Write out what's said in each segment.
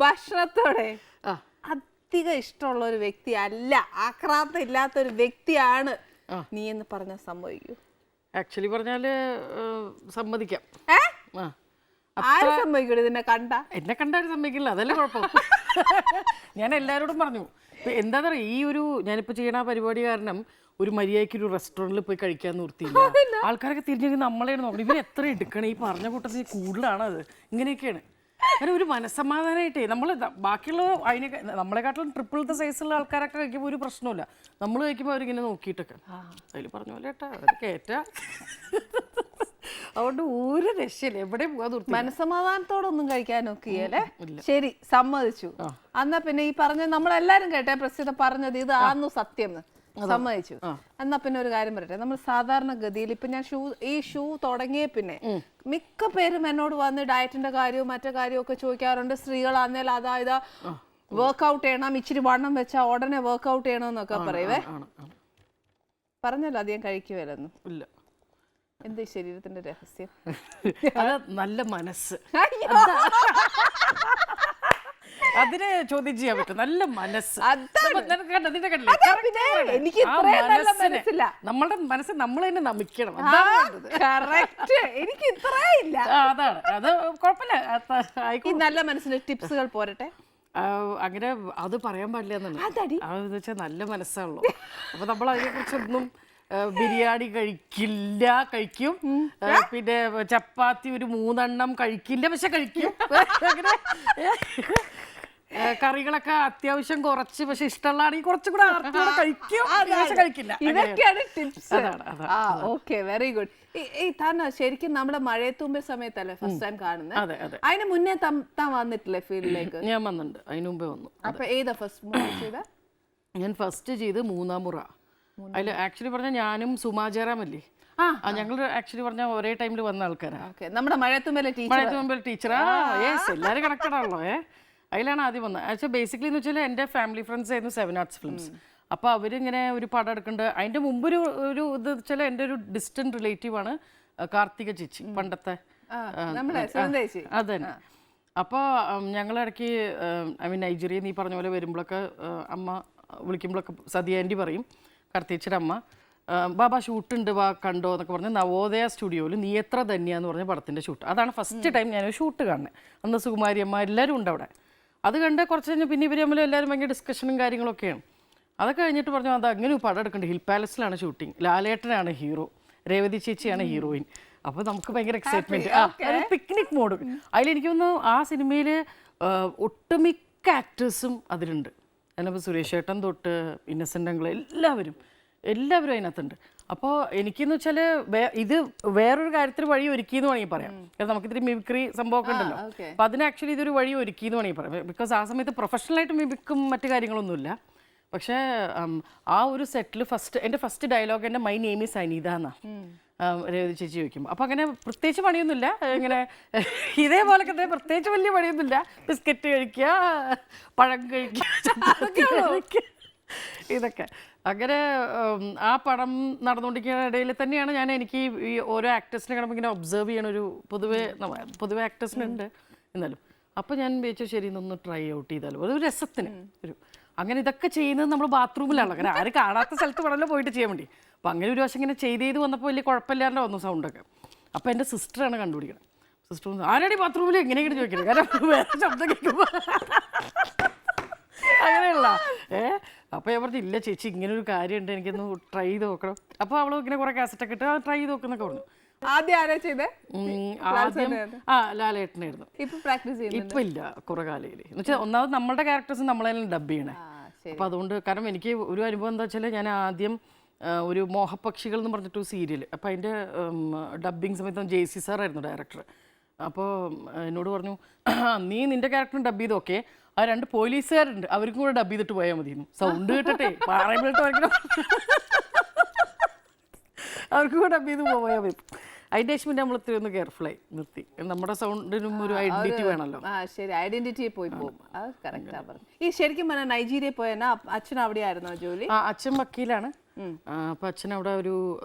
ഭക്ഷണത്തോടെ അധികം ഇഷ്ടമുള്ള ഒരു വ്യക്തി അല്ല, ആക്രാന്തം ഇല്ലാത്തൊരു വ്യക്തിയാണ് നീ എന്ന് പറഞ്ഞാൽ സമ്മതിക്കൂ? ആക്ച്വലി പറഞ്ഞാല് സമ്മതിക്കാം. ആരും സമ്മതിക്കൂടെ? എന്നെ കണ്ടാരും സമ്മതിക്കില്ല, അതല്ലേ കുഴപ്പം. ഞാൻ എല്ലാവരോടും പറഞ്ഞു, എന്താ പറയുക, ഈ ഒരു ഞാനിപ്പോൾ ചെയ്യണ പരിപാടി കാരണം ഒരു മര്യാദയ്ക്ക് ഒരു റെസ്റ്റോറൻറ്റിൽ പോയി കഴിക്കാൻ നിർത്തിയില്ല. ആൾക്കാരൊക്കെ തിരിഞ്ഞു നമ്മളെയാണ് നോക്കണം, ഇവർ എത്ര എടുക്കണം, ഈ പറഞ്ഞ കൂട്ടത്തിൽ കൂടുതലാണ് അത്, ഇങ്ങനെയൊക്കെയാണ്. അങ്ങനെ ഒരു മനസ്സമാധാനമായിട്ടേ നമ്മൾ ബാക്കിയുള്ള അതിനൊക്കെ നമ്മളെക്കാട്ടിലും ട്രിപ്പിളത്തെ സൈസുള്ള ആൾക്കാരൊക്കെ കഴിക്കുമ്പോൾ ഒരു പ്രശ്നമില്ല. നമ്മൾ കഴിക്കുമ്പോൾ അവരിങ്ങനെ നോക്കിയിട്ടൊക്കെ അതിൽ പറഞ്ഞ പോലെ കേട്ടാ അവർ കയറ്റ. അതുകൊണ്ട് ഒരു രക്ഷയില്ല, എവിടെ പോകാൻ നിർത്തി. മനസ്സമാധാനത്തോടൊന്നും കഴിക്കാനൊക്കെയല്ലേ? ശരി, സമ്മതിച്ചു. എന്നാ പിന്നെ ഈ പറഞ്ഞ നമ്മളെല്ലാരും കേട്ടെ പ്രസിദ്ധ പറഞ്ഞത് ഇത് ആന്നു സത്യം, സമ്മതിച്ചു. എന്നാ പിന്നെ ഒരു കാര്യം പറയട്ടെ, നമ്മൾ സാധാരണ ഗതിയിൽ ഇപ്പൊ ഞാൻ ഈ ഷൂ തുടങ്ങിയ പിന്നെ മിക്ക പേരും എന്നോട് വന്ന് ഡയറ്റിന്റെ കാര്യവും മറ്റേ കാര്യവും ഒക്കെ ചോദിക്കാറുണ്ട്. സ്ത്രീകളാന്നേൽ അതായത് വർക്ക്ഔട്ട് ചെയ്യണം, ഇച്ചിരി വണ്ണം വെച്ചാൽ ഉടനെ വർക്ക്ഔട്ട് ചെയ്യണമെന്നൊക്കെ പറയുവേ. പറഞ്ഞല്ലോ അധികം കഴിക്കുവല്ലെന്നും. ഇല്ല. എന്താ ശരീരത്തിന്റെ രഹസ്യം? നല്ല മനസ്സ്, അതിനെ ചോദ്യം ചെയ്യാൻ പറ്റും. നല്ല മനസ്സ്, നമ്മളുടെ മനസ്സ് നമ്മൾ തന്നെ നമിക്കണം. എനിക്ക് അതാണ്, അത് കുഴപ്പമില്ല. നല്ല മനസ്സിന്റെ ടിപ്സുകൾ പോരട്ടെ. അങ്ങനെ അത് പറയാൻ പാടില്ല എന്നാണ്. അതെന്ന് വെച്ചാൽ നല്ല മനസ്സാണല്ലോ. അപ്പൊ നമ്മൾ അതിനെ കുറിച്ചൊന്നും ബിരിയാണി കഴിക്കും, പിന്നെ ചപ്പാത്തി ഒരു 3 എണ്ണം കഴിക്കില്ല, പക്ഷെ കഴിക്കും. അങ്ങനെ കറികളൊക്കെ അത്യാവശ്യം കുറച്ച്, പക്ഷെ ഇഷ്ടമുള്ളതാണെങ്കിൽ കുറച്ചും കൂടെ കഴിക്കും, പക്ഷെ കഴിക്കില്ല. ഇതൊക്കെയാണ് ടിപ്സ്. Okay, very good. താൻ ശരിക്കും നമ്മുടെ മഴയത്തുമ്പേ സമയത്തല്ലേ ഫസ്റ്റ് ടൈം കാണുന്നത്? അതിന് മുന്നേ താൻ വന്നിട്ടില്ലേ ഫീൽഡിലേക്ക്? ഞാൻ വന്നിട്ടുണ്ട്, അതിന് മുമ്പേ വന്നു. അപ്പൊ ഏതാ ഫസ്റ്റ് മൂവി ചെയ്ത? ഞാൻ ഫസ്റ്റ് ചെയ്ത് 3-ാം മുറ. അതിൽ ആക്ച്വലി പറഞ്ഞാൽ ഞാനും സുമാചേരാമല്ലേ, ഞങ്ങൾ ആക്ച്വലി പറഞ്ഞാൽ ഒരേ ടൈമിൽ വന്ന ആൾക്കാരാണ്. നമ്മുടെ മഴയത്തുമ്പേ ടീച്ചറാ, യെസ്, എല്ലാവരും കണക്റ്റഡാണല്ലോ. അതിലാണ് ആദ്യം വന്നത്. ആക്ച്വലി ബേസിക്കലി എന്ന് വെച്ചാൽ എൻ്റെ ഫാമിലി ഫ്രണ്ട്സ് ആയിരുന്നു 7 ആർട്സ് ഫിലിംസ്. അപ്പോൾ അവരിങ്ങനെ ഒരു പടം എടുക്കുന്നുണ്ട്. അതിൻ്റെ മുമ്പൊരു ഇത് വെച്ചാൽ എൻ്റെ ഒരു ഡിസ്റ്റൻറ്റ് റിലേറ്റീവാണ് കാർത്തിക ചേച്ചി, പണ്ടത്തെ. അതന്നെ. അപ്പോൾ ഞങ്ങളിടയ്ക്ക് നൈജീരിയയിൽ നീ പറഞ്ഞ പോലെ വരുമ്പോഴൊക്കെ അമ്മ വിളിക്കുമ്പോഴൊക്കെ സതിയ ആൻറ്റി പറയും, കാർത്തികച്ചിയുടെ അമ്മ, ബാബാ ഷൂട്ടുണ്ട്, വാ കണ്ടോ എന്നൊക്കെ പറഞ്ഞ് നവോദയ സ്റ്റുഡിയോയിൽ നീ എത്ര തന്നെയാന്ന് പറഞ്ഞ പടത്തിൻ്റെ ഷൂട്ട്. അതാണ് ഫസ്റ്റ് ടൈം ഞാനൊരു ഷൂട്ട് കാണുന്നത്. അന്ന് സുകുമാരി അമ്മ എല്ലാവരും ഉണ്ട് അവിടെ. അത് കണ്ട് കുറച്ച് കഴിഞ്ഞ് പിന്നെ ഇവർ തമ്മിൽ എല്ലാവരും ഭയങ്കര ഡിസ്കഷനും കാര്യങ്ങളൊക്കെയാണ്. അതൊക്കെ കഴിഞ്ഞിട്ട് പറഞ്ഞു, അത് അങ്ങനെ പടം എടുക്കേണ്ടത് ഹിൽ പാലസിലാണ് ഷൂട്ടിങ്, ലാലേട്ടനാണ് ഹീറോ, രേവതി ചേച്ചിയാണ് ഹീറോയിൻ. അപ്പോൾ നമുക്ക് ഭയങ്കര എക്സൈറ്റ്മെൻറ്റ്, പിക്നിക് മോഡ്. അതിലെനിക്കൊന്ന് ആ സിനിമയിൽ ഒട്ടുമിക്ക ആക്ടേഴ്സും അതിലുണ്ട്. അതിനപ്പോൾ സുരേഷ് ഏട്ടൻ തൊട്ട് ഇന്നസെൻ്റ് അങ്കിൾ എല്ലാവരും അതിനകത്തുണ്ട്. അപ്പോൾ എനിക്കെന്ന് വെച്ചാൽ ഇത് വേറൊരു കാര്യത്തിന് വഴി ഒരുക്കിയെന്ന് വേണമെങ്കിൽ പറയാം. കാരണം നമുക്കിത്തിരി മിമിക്രി സംഭവമൊക്കെ ഉണ്ടല്ലോ. അപ്പോൾ അതിന് ആക്ച്വലി ഇതൊരു വഴി ഒരുക്കിയെന്ന് വേണമെങ്കിൽ പറയാം. ബിക്കോസ് ആ സമയത്ത് പ്രൊഫഷണലായിട്ട് മിമിക്കും മറ്റു കാര്യങ്ങളൊന്നുമില്ല. പക്ഷേ ആ ഒരു സെറ്റിൽ എൻ്റെ ഫസ്റ്റ് ഡയലോഗ് എൻ്റെ മൈ നെയിം ഈസ് അനീത എന്നാണ് രേവതി ചേച്ചി ചോദിക്കുമ്പോൾ. അപ്പോൾ അങ്ങനെ പ്രത്യേകിച്ച് പണിയൊന്നുമില്ല, ഇങ്ങനെ ഇതേപോലൊക്കെ തന്നെ പ്രത്യേകിച്ച് വലിയ പണിയൊന്നുമില്ല. ബിസ്ക്കറ്റ് കഴിക്കുക, പഴം കഴിക്കുക, ഇതൊക്കെ. അങ്ങനെ ആ പടം നടന്നുകൊണ്ടിരിക്കുന്ന ഇടയിൽ തന്നെയാണ് എനിക്ക് ഈ ഓരോ ആക്ടേഴ്സിനെ കാണുമ്പോൾ ഇങ്ങനെ ഒബ്സർവ് ചെയ്യണൊരു പൊതുവെ ആക്ടേഴ്സിനുണ്ട് എന്നാലും. അപ്പോൾ ഞാൻ വിചാരിച്ചു ശരി ഇന്നൊന്ന് ട്രൈ ഔട്ട് ചെയ്താലും ഒരു രസത്തിന് അങ്ങനെ ഇതൊക്കെ ചെയ്യുന്നത് നമ്മൾ ബാത്റൂമിലാണ്, അങ്ങനെ ആരും കാണാത്ത സ്ഥലത്ത് വേണമല്ലോ പോയിട്ട് ചെയ്യാൻ വേണ്ടി. അപ്പോൾ അങ്ങനെ ഒരു വശം ഇങ്ങനെ ചെയ്ത് വന്നപ്പോൾ വലിയ കുഴപ്പമില്ലാണ്ട് വന്നു സൗണ്ടൊക്കെ. അപ്പോൾ എൻ്റെ സിസ്റ്ററാണ് കണ്ടുപിടിക്കണം. സിസ്റ്റർ ആരാടി ബാത്റൂമിൽ എങ്ങനെയാണ് ചോദിക്കുന്നത്, കാരണം വേറെ ശബ്ദം കേൾക്കുമ്പോൾ അങ്ങനെയുള്ള അപ്പോൾ ഞാൻ പറഞ്ഞു ഇല്ല ചേച്ചി ഇങ്ങനൊരു കാര്യമുണ്ട്, എനിക്കൊന്ന് ട്രൈ ചെയ്ത് നോക്കണം. അപ്പോൾ അവൾ ഇങ്ങനെ കുറേ കാസറ്റൊക്കെ ഇട്ട് ട്രൈ ചെയ്ത് നോക്കുന്നൊക്കെ പറഞ്ഞു. ആദ്യം ലാലേട്ടനായിരുന്നു. ഇപ്പൊ ഇല്ല, കുറെ കാലയില് എന്ന് വെച്ചാൽ ഒന്നാമത് നമ്മളുടെ ക്യാരക്ടേഴ്സ് നമ്മളെല്ലാം ഡബ് ചെയ്യണേ. അപ്പൊ അതുകൊണ്ട് കാരണം എനിക്ക് ഒരു അനുഭവം എന്താ വെച്ചാൽ ഞാൻ ആദ്യം ഒരു മോഹപക്ഷികൾ എന്ന് പറഞ്ഞിട്ടൊരു സീരിയൽ, അപ്പം അതിൻ്റെ ഡബ്ബിങ് സമയത്ത് JC സാറായിരുന്നു ഡയറക്ടർ. അപ്പോൾ എന്നോട് പറഞ്ഞു നീ നിൻ്റെ ക്യാരക്ടറിന് ഡബ് ചെയ്ത് ഓക്കെ, ആ 2 പോലീസുകാരുണ്ട് അവർക്കും കൂടെ ഡബ് ചെയ്തിട്ട് പോയാൽ മതി, സൗണ്ട് കേട്ടിട്ടേ പറയുമ്പോഴത്തെ വരയ്ക്കണം, അവർക്കും കൂടെ ഡബ് ചെയ്ത് പോയാൽ മതി. അതിൻ്റെ ശേഷം നമ്മൾ ഇത്തിരി ഒന്ന് കെയർഫുള്ളായി നിർത്തി. നമ്മുടെ സൗണ്ടിനും ഒരു ഐഡന്റിറ്റി വേണമല്ലോ. ശരി, ഐഡന്റിറ്റി പോയി പോകും. അത് കറക്റ്റാ പറഞ്ഞു. ഈ ശരിക്കും പറഞ്ഞാൽ നൈജീരിയ പോയാൽ അച്ഛൻ അവിടെ ആയിരുന്നോ ജോലി? അച്ഛൻ വക്കീലാണ്. അപ്പോൾ അച്ഛൻ അവിടെ ഒരു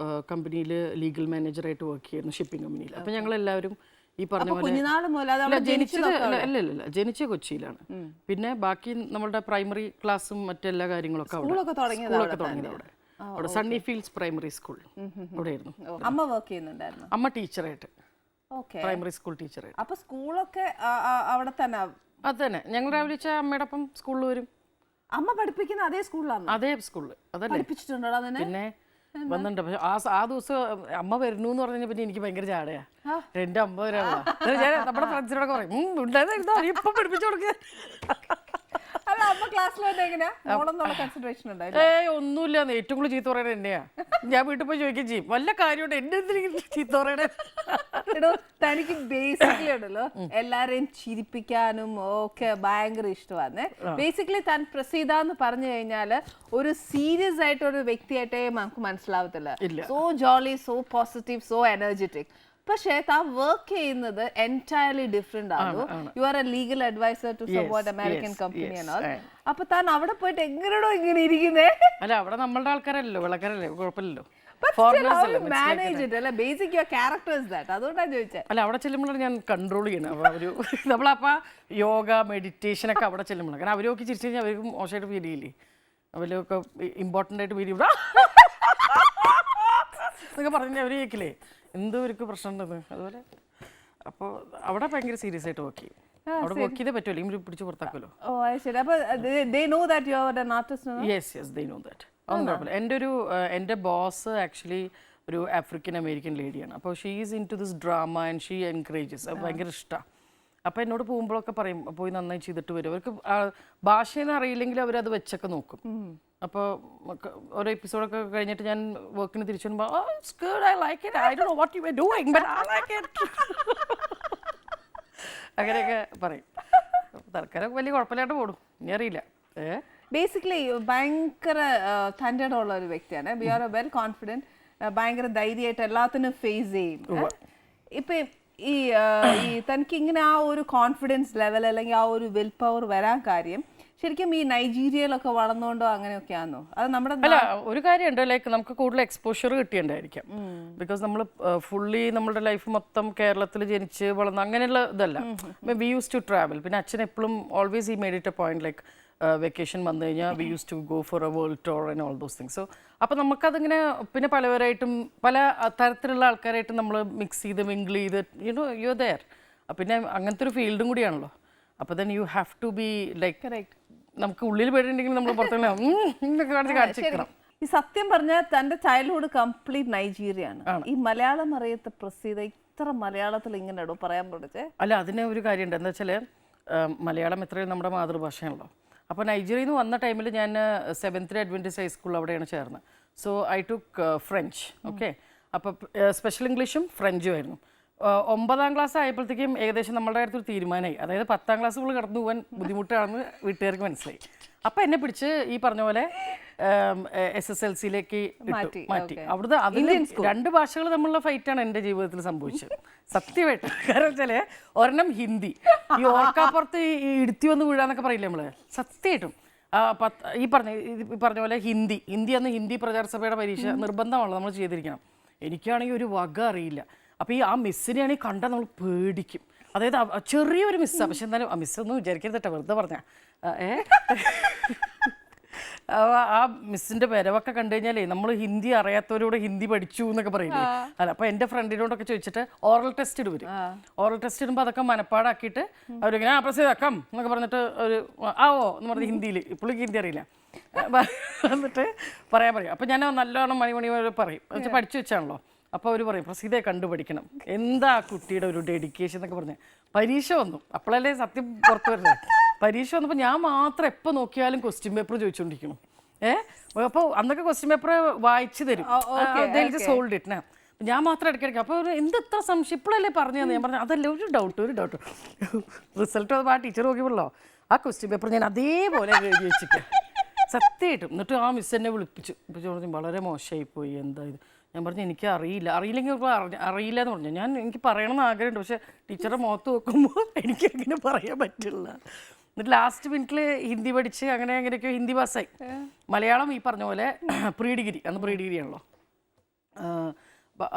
കമ്പനിയിൽ ലീഗൽ മാനേജറായിട്ട് വർക്ക് ചെയ്യുന്നു, ഷിപ്പിംഗ് കമ്പനിയിൽ. അപ്പോൾ ഞങ്ങളെല്ലാവരും ഈ പറഞ്ഞ പോലെ കുഞ്ഞുനാള് മുതൽ അത് അല്ല അവിടെ ജനിച്ചത് അല്ല ജനിച്ച കൊച്ചിയിലാണ്. പിന്നെ ബാക്കി നമ്മളുടെ പ്രൈമറി ക്ലാസ്സും മറ്റെല്ലാ കാര്യങ്ങളൊക്കെ അവിടെ സ്കൂളൊക്കെ തുടങ്ങിയത് അവിടെ അവിടെ സണ്ണി ഫീൽഡ്സ് പ്രൈമറി സ്കൂൾ അവിടെയായിരുന്നു. അമ്മ വർക്ക് ചെയ്യുന്നുണ്ടായിരുന്നു? അമ്മ ടീച്ചറായിട്ട്, ഓക്കെ. പ്രൈമറി സ്കൂൾ ടീച്ചറായിട്ട്. അപ്പൊ സ്കൂളൊക്കെ അവിടെ തന്നെ? അത് തന്നെ, ഞങ്ങൾ രാവിലെ വെച്ചാൽ അമ്മയുടെ ഒപ്പം സ്കൂളിൽ വരും. അമ്മ പഠിപ്പിക്കുന്ന അതേ സ്കൂളിലാണ്? അതേ സ്കൂളിൽ അതല്ലേ പഠിപ്പിച്ചിട്ടുണ്ടോ അതിനെ? പിന്നെ വന്നിട്ടുണ്ട്. പക്ഷെ ആ ദിവസം അമ്മ വരുന്നു എന്ന് പറഞ്ഞു പിന്നെ എനിക്ക് ഭയങ്കര ചാടയാ. എന്റെ അമ്മ വരാനുള്ള ഞാൻ നമ്മുടെ ഫ്രണ്ട്സിനോടൊക്കെ പറയും ഉണ്ടായിരുന്നോ ഇപ്പൊ പഠിപ്പിച്ചു കൊടുക്കുക. അല്ല അമ്മ ക്ലാസ്സിലോട്ട് എങ്ങനെയാ മോളെന്നുള്ള കൺസിഡറേഷൻ ഉണ്ടായിരുന്നു? ഒന്നുമില്ല, ഏറ്റവും കൂടുതൽ ചീത്ത പറയണത് എന്നെയാ. ഞാൻ വീട്ടിൽ പോയി ചോദിക്കുകയും ചെയ്യും വല്ല കാര്യമുണ്ട് എന്നെ എന്തെങ്കിലും ചീത്ത പറയണേ. തനിക്ക് ബേസിക്കലി ഉണ്ടല്ലോ എല്ലാരെയും ചിരിപ്പിക്കാനും ഒക്കെ ഭയങ്കര ഇഷ്ടമാണ്. ബേസിക്കലി താൻ പ്രസീത എന്ന് പറഞ്ഞു കഴിഞ്ഞാല് ഒരു സീരിയസ് ആയിട്ടൊരു വ്യക്തിയായിട്ടേ നമുക്ക് മനസ്സിലാവത്തില്ല. So jolly, so positive, so energetic. പക്ഷേ താൻ വർക്ക് ചെയ്യുന്നത് എൻറ്റയർലി ഡിഫറെന്റ് ആണ്. You are a legal advisor to support American company and all. അപ്പൊ താൻ അവിടെ പോയിട്ട് എങ്ങനെയാണോ ഇങ്ങനെ ഇരിക്കുന്നേ? അല്ല അവിടെ നമ്മളുടെ ആൾക്കാരല്ലോ, വിളക്കാരല്ലേ, കുഴപ്പമില്ലല്ലോ. അല്ല അവിടെ ചെല്ലുമ്പോഴാണ് ഞാൻ കൺട്രോൾ ചെയ്യണം. ഒരു നമ്മളപ്പ യോഗ മെഡിറ്റേഷൻ ഒക്കെ അവിടെ ചെല്ലുമ്പോഴാണ്. കാരണം അവരൊക്കെ ചിരിച്ചു കഴിഞ്ഞാൽ അവർക്കും മോശമായിട്ട് ഫീൽ ചെയ്യില്ലേ, അവരൊക്കെ ഇമ്പോർട്ടൻ്റ് ആയിട്ട് ഫീൽ ചെയ്യും എന്നൊക്കെ പറഞ്ഞാൽ അവർ കേൾക്കില്ലേ എന്തോ അവർക്ക് പ്രശ്നം ഉണ്ടെന്ന്. അതുപോലെ അപ്പോൾ അവിടെ ഭയങ്കര സീരിയസ് ആയിട്ട് വർക്ക് ചെയ്യും. അവിടെ വർക്ക് ചെയ്തേ പറ്റുമല്ലോ, ഇവർ പിടിച്ച് പുറത്താക്കുമല്ലോ. ഒന്നും കുഴപ്പമില്ല. എൻ്റെ ബോസ് ആക്ച്വലി ഒരു ആഫ്രിക്കൻ അമേരിക്കൻ ലേഡിയാണ്. അപ്പോൾ she is into this drama and she encourages. അത് ഭയങ്കര ഇഷ്ടമാണ്. അപ്പോൾ എന്നോട് പോകുമ്പോഴൊക്കെ പറയും പോയി നന്നായി ചെയ്തിട്ട് വരും. അവർക്ക് ഭാഷയെന്ന് അറിയില്ലെങ്കിൽ അവരത് വെച്ചൊക്കെ നോക്കും. അപ്പോൾ ഓരോ എപ്പിസോഡൊക്കെ കഴിഞ്ഞിട്ട് ഞാൻ വർക്കിന് തിരിച്ചു വരുമ്പോൾ അങ്ങനെയൊക്കെ പറയും. തൽക്കാലം വലിയ കുഴപ്പമില്ലാണ്ട് പോടും, ഇനി അറിയില്ല. ബേസിക്കലി ഭയങ്കര തൻ്റെ ഉള്ള ഒരു വ്യക്തിയാണ്. വി ആർ വെൽ കോൺഫിഡൻറ്റ്, ഭയങ്കര ധൈര്യമായിട്ട് എല്ലാത്തിനും ഫേസ് ചെയ്യും. ഇപ്പം ഈ തനിക്ക് ഇങ്ങനെ ആ ഒരു കോൺഫിഡൻസ് ലെവൽ അല്ലെങ്കിൽ ആ ഒരു വിൽ പവർ വരാൻ കാര്യം ശരിക്കും ഈ നൈജീരിയയിലൊക്കെ വളർന്നുകൊണ്ടോ അങ്ങനെയൊക്കെയാണോ? അത് നമ്മുടെ അല്ല ഒരു കാര്യമുണ്ട്, ലൈക്ക് നമുക്ക് കൂടുതൽ എക്സ്പോഷർ കിട്ടിയിട്ടുണ്ടായിരിക്കാം. ബിക്കോസ് നമ്മൾ ഫുള്ളി നമ്മുടെ ലൈഫ് മൊത്തം കേരളത്തിൽ ജനിച്ച് വളർന്ന് അങ്ങനെയുള്ള ഇതല്ല. We used to travel. പിന്നെ അച്ഛൻ എപ്പോഴും ഓൾവേസ് ഈ made it a point like vacation വന്നു കഴിഞ്ഞാൽ we used to go for a world tour and all those things. So അപ്പോൾ നമുക്കതിങ്ങനെ പിന്നെ പലവരായിട്ടും പല തരത്തിലുള്ള ആൾക്കാരായിട്ടും നമ്മൾ മിക്സ് ചെയ്ത് മിങ്കിൾ ചെയ്ത് യു ആർ ദെയർ. പിന്നെ അങ്ങനത്തെ ഒരു ഫീൽഡും കൂടിയാണല്ലോ. അപ്പോൾ then you have to be like നമുക്ക് ഉള്ളിൽ പേടിയുണ്ടെങ്കിൽ നമ്മൾ പുറത്തേക്ക് കാണിച്ചിരിക്കണം. ഈ സത്യം പറഞ്ഞാൽ തൻ്റെ ചൈൽഡ്ഹുഡ് കംപ്ലീറ്റ് നൈജീരിയാണ്. ഈ മലയാളം അറിയാത്ത പ്രസീത ഇത്ര മലയാളത്തിൽ ഇങ്ങനെ ഇടോ പറയാൻ പഠിച്ചേ? അല്ല അതിന് ഒരു കാര്യമുണ്ട്. എന്താ വെച്ചാൽ മലയാളം എത്രയും നമ്മുടെ മാതൃഭാഷയാണല്ലോ. അപ്പോൾ നൈജീരിയയിൽ നിന്ന് വന്ന ടൈമിൽ ഞാൻ 7th അഡ്വൻറ്റേജ് ഹൈസ്കൂൾ അവിടെയാണ് ചേർന്നത്. So I took French. Okay, അപ്പോൾ സ്പെഷ്യൽ ഇംഗ്ലീഷും ഫ്രഞ്ചും ആയിരുന്നു. 9ാം ക്ലാസ് ആയപ്പോഴത്തേക്കും ഏകദേശം നമ്മളുടെ കാര്യത്തിൽ തീരുമാനമായി. അതായത് 10ാം ക്ലാസ് കൂടി കടന്നു പോകാൻ ബുദ്ധിമുട്ടാണെന്ന് വീട്ടുകാർക്ക് മനസ്സിലായി. അപ്പോൾ എന്നെ പിടിച്ച് ഈ പറഞ്ഞ പോലെ SSLCയിലേക്ക് മാറ്റി. അവിടുത്തെ അതിൽ 2 ഭാഷകൾ തമ്മിലുള്ള ഫൈറ്റാണ് എൻ്റെ ജീവിതത്തിൽ സംഭവിച്ചത് സത്യമായിട്ട്. കാരണം വെച്ചാൽ ഒരെണ്ണം ഹിന്ദി, ഈ ഓർക്കാപ്പുറത്ത് ഈ ഇടുത്തി വന്ന് വീഴാന്നൊക്കെ പറയില്ലേ നമ്മൾ, സത്യമായിട്ടും ഈ പറഞ്ഞ പോലെ ഹിന്ദി അന്ന് ഹിന്ദി പ്രചാര സഭയുടെ പരീക്ഷ നിർബന്ധമാണല്ലോ നമ്മൾ ചെയ്തിരിക്കണം. എനിക്കാണെങ്കിൽ ഒരു വക അറിയില്ല. അപ്പോൾ ഈ ആ മിസ്സിനെയാണെങ്കിൽ കണ്ടാൽ നമ്മൾ പേടിക്കും. അതായത് ചെറിയൊരു മിസ്സാണ്, പക്ഷെ എന്നാലും ആ മിസ്സൊന്നും വിചാരിക്കരുത് കേട്ടോ, വെറുതെ പറഞ്ഞാൽ. ആ മിസ്സിൻ്റെ വരവൊക്കെ കണ്ടു കഴിഞ്ഞാലേ നമ്മൾ ഹിന്ദി അറിയാത്തവരോട് ഹിന്ദി പഠിച്ചു എന്നൊക്കെ പറയില്ലേ. അല്ല അപ്പോൾ എൻ്റെ ഫ്രണ്ടിനോടൊക്കെ ചോദിച്ചിട്ട് ഓറൽ ടെസ്റ്റ് ഇടുവരും. ഓറൽ ടെസ്റ്റ് ഇടുമ്പോൾ അതൊക്കെ മനപ്പാടാക്കിയിട്ട് അവരിങ്ങനെ പ്രസീതക്കം എന്നൊക്കെ പറഞ്ഞിട്ട് ഒരു ഓ എന്ന് പറഞ്ഞ് ഹിന്ദിയിൽ, പുള്ളിക്ക് ഹിന്ദി അറിയില്ല, എന്നിട്ട് പറയും. അപ്പോൾ ഞാൻ നല്ലോണം മണി പറയും, എന്നുവെച്ചാൽ പഠിച്ചു വെച്ചാണല്ലോ. അപ്പോൾ അവർ പറയും പ്രസീതയെ കണ്ടുപഠിക്കണം, എന്താ കുട്ടിയുടെ ഒരു ഡെഡിക്കേഷൻ എന്നൊക്കെ പറഞ്ഞ്. പരീക്ഷ വന്നു, അപ്പോഴല്ലേ സത്യം പുറത്തു വരുന്നത്. പരീക്ഷ വന്നപ്പോൾ ഞാൻ മാത്രം എപ്പോൾ നോക്കിയാലും ക്വസ്റ്റ്യൻ പേപ്പർ ചോദിച്ചുകൊണ്ടിരിക്കണം. അപ്പോൾ അന്നൊക്കെ ക്വസ്റ്റ്യൻ പേപ്പർ വായിച്ചു തരും, സോൾഡ് ഇട്ട് ഞാൻ മാത്രം ഇടയ്ക്കിടയ്ക്ക്. അപ്പോൾ എന്ത് ഇത്ര സംശയം ഇപ്പോഴല്ലേ പറഞ്ഞു തന്നെ. ഞാൻ പറഞ്ഞു അതല്ല, ഒരു ഡൗട്ട് റിസൾട്ട് വന്നപ്പോൾ ആ ടീച്ചർ നോക്കിയപ്പോഴല്ലോ ആ ക്വസ്റ്റ്യൻ പേപ്പർ ഞാൻ അതേപോലെ എഴുതി വെച്ചിട്ട് സത്യമായിട്ടും. എന്നിട്ട് ആ മിസ് എന്നെ വിളിപ്പിച്ചു പറഞ്ഞു വളരെ മോശമായിപ്പോയി, എന്താ ഇത്. ഞാൻ പറഞ്ഞു എനിക്ക് അറിയില്ലെങ്കിൽ അറിയില്ല എന്ന് പറഞ്ഞു. എനിക്ക് പറയണമെന്ന് ആഗ്രഹമുണ്ട്, പക്ഷേ ടീച്ചറുടെ മുഖത്ത് നോക്കുമ്പോൾ എനിക്ക് അങ്ങനെ പറയാൻ പറ്റില്ല. എന്നിട്ട് ലാസ്റ്റ് മിനിറ്റിൽ ഹിന്ദി പഠിച്ച് അങ്ങനെയൊക്കെയോ ഹിന്ദി പാസ്സായി. മലയാളം ഈ പറഞ്ഞ പോലെ പ്രീ ഡിഗ്രി, അന്ന് പ്രീ ഡിഗ്രി ആണല്ലോ,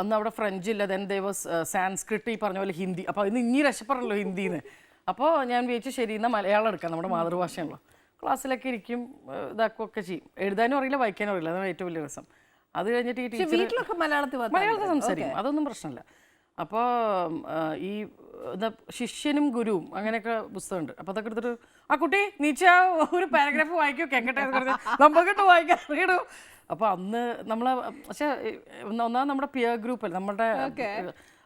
അന്ന് അവിടെ ഫ്രഞ്ച് ഇല്ല, ദെൻ ദേവസ് സാൻസ്ക്രിറ്റ്, ഈ പറഞ്ഞ പോലെ ഹിന്ദി. അപ്പോൾ ഇന്ന് ഇനി രക്ഷപ്പെടണല്ലോ ഹിന്ദിന്ന്. അപ്പോൾ ഞാൻ വിചാരിച്ചു ശരി എന്നാൽ മലയാളം എടുക്കാം, നമ്മുടെ മാതൃഭാഷയാണല്ലോ. ക്ലാസ്സിലൊക്കെ ഇരിക്കും, ഇതാക്കുകയൊക്കെ ചെയ്യും. എഴുതാനും അറിയില്ല, വായിക്കാനും അറിയില്ല, അതാണ് ഏറ്റവും വലിയ രസം. അത് കഴിഞ്ഞിട്ട് ഈ ടീച്ചർ മലയാളത്തിൽ സംസാരിക്കും, അതൊന്നും പ്രശ്നമില്ല. അപ്പോൾ ഈ എന്താ ശിഷ്യനും ഗുരുവും അങ്ങനെയൊക്കെ പുസ്തകമുണ്ട്. അപ്പോൾ അതൊക്കെ എടുത്തിട്ട് ആ കുട്ടി നീച്ച ഒരു പാരഗ്രാഫ് വായിക്കോ കേൾക്കട്ടെ നമുക്കിട്ട് വായിക്കാൻ അറിയണോ. അപ്പോൾ അന്ന് നമ്മളെ പക്ഷേ ഒന്നാമത് നമ്മുടെ പിയർ ഗ്രൂപ്പ് അല്ലേ നമ്മുടെ.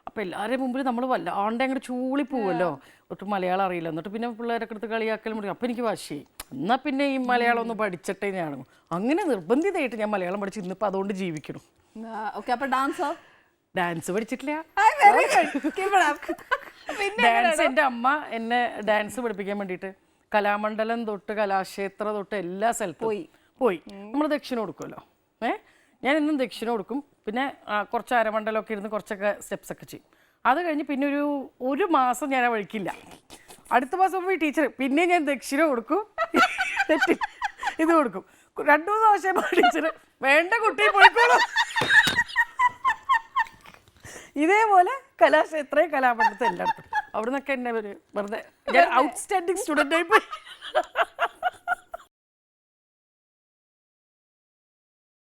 അപ്പോൾ എല്ലാവരുടെയും മുമ്പിൽ നമ്മൾ വല്ലാണ്ട് അങ്ങോട്ട് ചൂളി പോവുമല്ലോ, ഒട്ടും മലയാളം അറിയില്ല. എന്നിട്ട് പിന്നെ പിള്ളേരൊക്കെ എടുത്ത് കളിയാക്കലും മുടിക്കും. അപ്പോൾ എനിക്ക് വാശിയായി, എന്നാൽ പിന്നെ ഈ മലയാളം ഒന്ന് പഠിച്ചിട്ടേ ഞാൻ അങ്ങനെ നിർബന്ധിതമായിട്ട് ഞാൻ മലയാളം പഠിച്ച് ഇന്നിപ്പോൾ അതുകൊണ്ട് ജീവിക്കണം. ഡാൻസ് പഠിച്ചിട്ടില്ല. ഡാൻസ് എൻ്റെ അമ്മ എന്നെ ഡാൻസ് പഠിപ്പിക്കാൻ വേണ്ടിയിട്ട് കലാമണ്ഡലം തൊട്ട് കലാക്ഷേത്ര തൊട്ട് എല്ലാ സ്ഥലത്തും പോയി. നമ്മൾ ദക്ഷിണ കൊടുക്കുമല്ലോ, ഞാൻ ഇന്നും ദക്ഷിണ കൊടുക്കും. പിന്നെ കുറച്ച് അരമണ്ഡലമൊക്കെ ഇരുന്ന് കുറച്ചൊക്കെ സ്റ്റെപ്സൊക്കെ ചെയ്യും. അത് കഴിഞ്ഞ് പിന്നെ ഒരു മാസം ഞാൻ വഴിക്കില്ല. അടുത്ത മാസം പോയി ടീച്ചർ പിന്നെ ഞാൻ ദക്ഷിണ കൊടുക്കും, ഇത് കൊടുക്കും. 2-3 പ്രാവശ്യം ടീച്ചർ വേണ്ട കുട്ടി പോയിക്കോളൂ. ഇതേപോലെ കലാക്ഷേത്രയും കലാമണ്ഡലത്തെ എല്ലായിടത്തും അവിടെ നിന്നൊക്കെ എന്നെ വെറുതെ ഔട്ട്സ്റ്റാൻഡിങ് സ്റ്റുഡൻ്റ് ആയി പോയി.